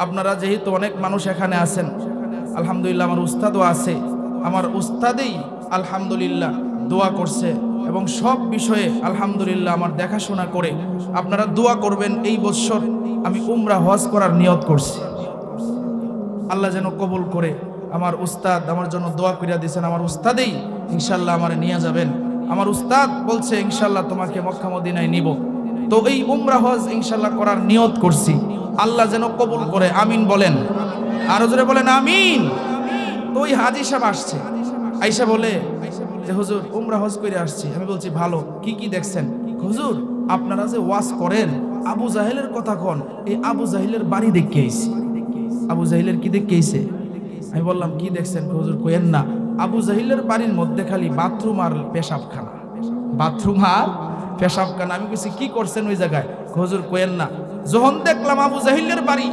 আপনারা যেহেতু অনেক মানুষ এখানে আছেন, আলহামদুলিল্লাহ আমার উস্তাদও আছে, আমার উস্তাদেই আলহামদুলিল্লাহ দোয়া করছে এবং সব বিষয়ে আলহামদুলিল্লাহ আমার দেখাশোনা করে। আপনারা দোয়া করবেন, এই বছর আমি উমরা হজ করার নিয়ত করছি। আল্লাহ যেন কবুল করে। আমার উস্তাদ আমার জন্য দোয়া কইরা দিয়েছেন, আমার উস্তাদেই ইনশাল্লাহ আমারে নিয়ে যাবেন। আমার উস্তাদ বলছে ইনশাল্লাহ তোমাকে মক্কা মদিনায় নিব। তো এই উমরা হজ ইনশাল্লাহ করার নিয়ত করছি, আল্লাহ যেন কবুল করে, আমিন বলেন, আরো জোরে বলেন আমিন। তো ওই হাজী সাহেব আসছে, আইসা বলে যে হুজুর উমরা হজ করে আসছি। আমি বলছি ভালো, কি কি দেখছেন? হুজুর আপনারা যে ওয়াজ করেন আবু জাহেলের কথা কন, এই আবু জাহেলের বাড়ি দেখে আইছি। আবু জাহিলের কি দেখে আইছে? আমি বললাম কি দেখছেন? হুজুর কইেন না, আবু জাহিলের বাড়ির মধ্যে খালি বাথরুম আর পেশাবখানা, বাথরুম আর পেশাবখানা। আমি কইছি কি করছেন ওই জায়গায়? হুজুর কইেন না, যখন দেখলাম আবু জাহিলের বাড়ি